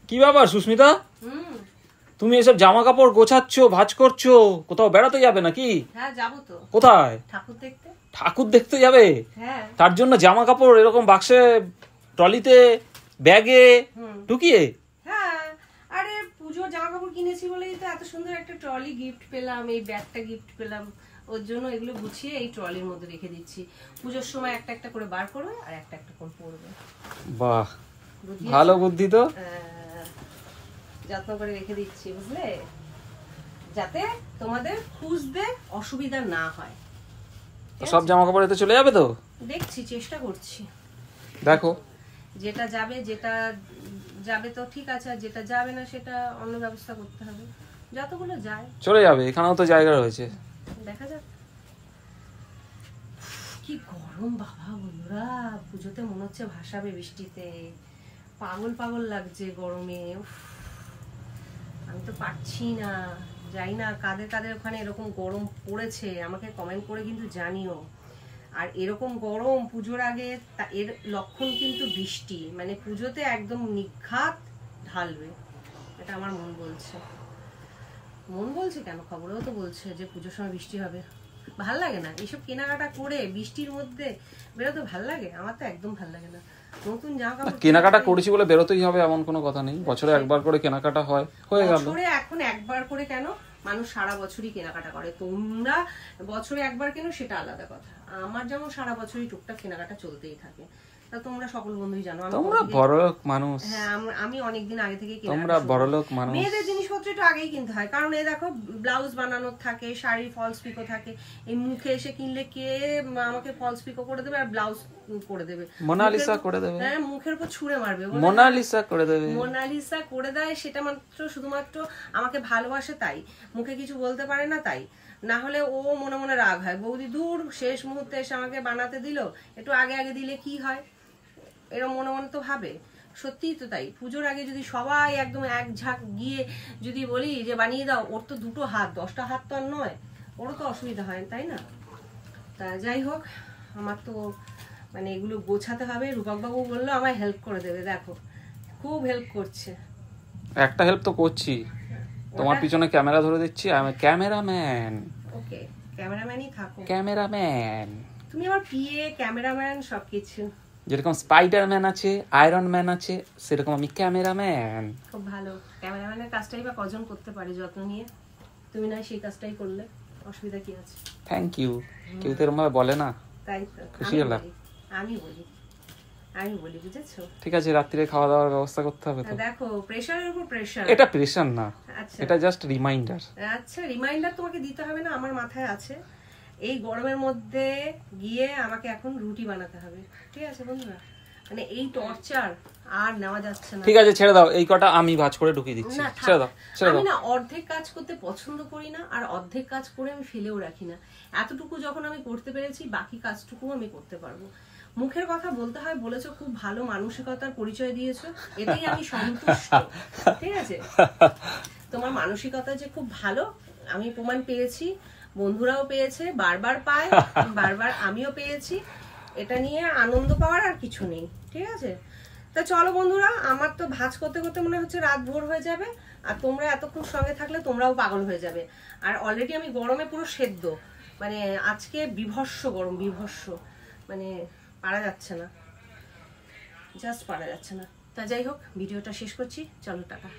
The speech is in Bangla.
কি ব্যাপার সুস্মিতা, তুমি এসব জামা কাপড় গোছাচ্ছ, ভাঁজ করছো, কোথাও বেড়াতে যাবে নাকি? হ্যাঁ যাবো তো। কোথায়? ঠাকুর দেখতে। ঠাকুর দেখতে যাবে? হ্যাঁ। তার জন্য জামা কাপড় এরকম বাক্সে, ট্রলিতে, ব্যাগে ঢুকিয়ে? হ্যাঁ, আরে পুজোর জামা কাপড় কিনেছি বলেই তো এত সুন্দর একটা ট্রলি গিফট পেলাম, এই ব্যাগটা গিফট পেলাম। ওর জন্য এগুলো গুছিয়ে এই ট্রলির মধ্যে রেখে দিচ্ছি। পুজোর সময় একটা একটা করে বার করবে আর একটা একটা করে পরবে। বাহ, ভালো বুদ্ধি তো। যত্ন করে রেখে দিচ্ছি, বুঝলে, যাতে তোমাদের খুঁজতে অসুবিধা না হয়। সব জামা কাপড় এতে চলে যাবে তো? দেখছি, চেষ্টা করছি। দেখো, যেটা যাবে তো ঠিক আছে, আর যেটা যাবে না সেটা অন্য ব্যবস্থা করতে হবে। যতগুলো যায় চলে যাবে, এখানেও তো জায়গা রয়েছে। দেখা যাক। কি গরম বাবা বন্ধুরা, পুজোতে মনে হচ্ছে ভাসাবে বৃষ্টিতে। পাগল পাগল লাগছে গরমে। আমি তো পারছি না। যাই না কাদের কাদের ওখানে এরকম গরম পড়েছে, আমাকে কমেন্ট করে কিন্তু জানিও। আর এরকম গরম পুজোর আগে, এর লক্ষণ কিন্তু বৃষ্টি, মানে পুজোতে একদম নিঘাত ঢালবে, এটা আমার মন বলছে। মন বলছে কেন, খবরেও তো বলছে যে পুজোর সময় বৃষ্টি হবে। ভাল লাগে না এইসব কেনাকাটা করে বৃষ্টির মধ্যে বেরোতে, ভাল লাগে? আমার তো একদম ভাল লাগে না। নতুন জামা কাপড় কেনাকাটা করেছি বলে বেরোতেই হবে এমন কোনো কথা নেই। বছরে একবার করে কেনাকাটা হয়, হয়ে গেল। বছরে এখন একবার করে কেন, মানুষ সারা বছরই কেনাকাটা করে। তোমরা বছরে একবার কেন সেটা আলাদা কথা, আমার যেমন সারা বছরই টুকটাক কেনাকাটা চলতেই থাকে। তা তোমরা সকল বন্ধুই জানো তোমরা বড়লোক মানুষ। হ্যাঁ, আমি অনেকদিন আগে থেকে তোমরা বড়লোক মানুষ। মেয়েদের জিনিসপত্র একটু আগেই কিনতে হয়, কারণ এই দেখো ব্লাউজ বানানোর থাকে, শাড়ি ফলস পিকো থাকে। এই মুখে এসে কিনলে কে আমাকে ফলস পিকো করে দেবে আর ব্লাউজ করে দেবে, মোনালিসা করে দেবে। হ্যাঁ, মুখের উপর ছুঁড়ে মারবে, মোনালিসা করে দেবে। মোনালিসা করে দেয়, সেটা মাত্র শুধুমাত্র আমাকে ভালোবাসে তাই, মুখে কিছু বলতে পারে না তাই। না হলে ও মনে মনে রাগ হয়, বৌদি দূর, শেষ মুহূর্তে এসে আমাকে বানাতে দিল, একটু আগে আগে দিলে কি হয়, এরকম মনে মনে তো ভাবে। সত্যিই তো তাই। পুজোর আগে যদি সবাই একদম এক ঝাঁক গিয়ে যদি বলি যে বানিয়ে দাও, ওর তো দুটো হাত, 10টা হাত তো আর নয়, ওরও তো অসুবিধা হয়, তাই না? তা যাই হোক, আমার তো মানে এগুলো গোছাতে হবে। রূপকবাবু বললো আমায় হেল্প করে দেবে, দেখো খুব হেল্প করছে। একটা হেল্প তো করছি, তোমার পিছনে ক্যামেরা ধরে দিচ্ছি, আমি ক্যামেরাম্যান। ওকে, ক্যামেরাম্যানই থাকো। ক্যামেরাম্যান তুমি আমার পিএ, ক্যামেরাম্যান, সবকিছু। যেরকম স্পাইডারম্যান আছে, আয়রন ম্যান আছে, সেরকম আমি ক্যামেরাম্যান। খুব ভালো। ক্যামেরাম্যানের কাজটাই বা কজন করতে পারে যত্ন নিয়ে, তুমি না সেই কাজটাই করলে, অসুবিধা কি আছে? Thank you. কেউ তো এরকম ভাবে বলে না। তাই তো খুশি হলাম। আমি বলি বুঝেছো? ঠিক আছে, রাত্রিরে খাওয়া দাওয়ার ব্যবস্থা করতে হবে তো। দেখো প্রেসারের উপর প্রেসার। এটা প্রেশার না, আচ্ছা, এটা জাস্ট রিমাইন্ডার। আচ্ছা, রিমাইন্ডার তোমাকে দিতে হবে না, আমার মাথায় আছে। এই গরমের মধ্যে গিয়ে আমাকে এখন রুটি বানাতে হবে, ঠিক আছে বন্ধুরা? মানে এই টর্চার আর নেওয়া যাচ্ছে না। ঠিক আছে, ছেড়ে দাও, এই কটা আমি ভাঁজ করে ঢুকিয়ে দিচ্ছি। ছেড়ে দাও, ছেড়ে দাও। আমি না অর্ধেক কাজ করতে পছন্দ করি না, আর অর্ধেক কাজ করে আমি ফেলেও রাখি না। এতটুকু যখন আমি করতে পেরেছি, বাকি কাজটুকু আমি করতে পারবো। মুখের কথা বলতে হয়, বলেছো, খুব ভালো মানসিকতার পরিচয় দিয়েছো, এটাই আমি সন্তুষ্ট। ঠিক আছে, তোমার মানসিকতা যে খুব ভালো আমি প্রমাণ পেয়েছি, বন্ধুরাও পেয়েছে, বারবার পায়, বারবার আমিও পেয়েছি। এটা নিয়ে আনন্দ পাওয়ার আর কিছু নেই, ঠিক আছে? তা চলো বন্ধুরা, আমার তো ভাঁজ করতে করতে মনে হচ্ছে রাত ভোর হয়ে যাবে, আর তোমরা এতক্ষণ সঙ্গে থাকলে তোমরাও পাগল হয়ে যাবে। আর অলরেডি আমি গরমে পুরো সেদ্ধ, মানে আজকে বিভৎস গরম, বিভৎস, মানে পারা যাচ্ছে না, জাস্ট পারা যাচ্ছে না। তা যাই হোক, ভিডিওটা শেষ করছি, চলো টাটা।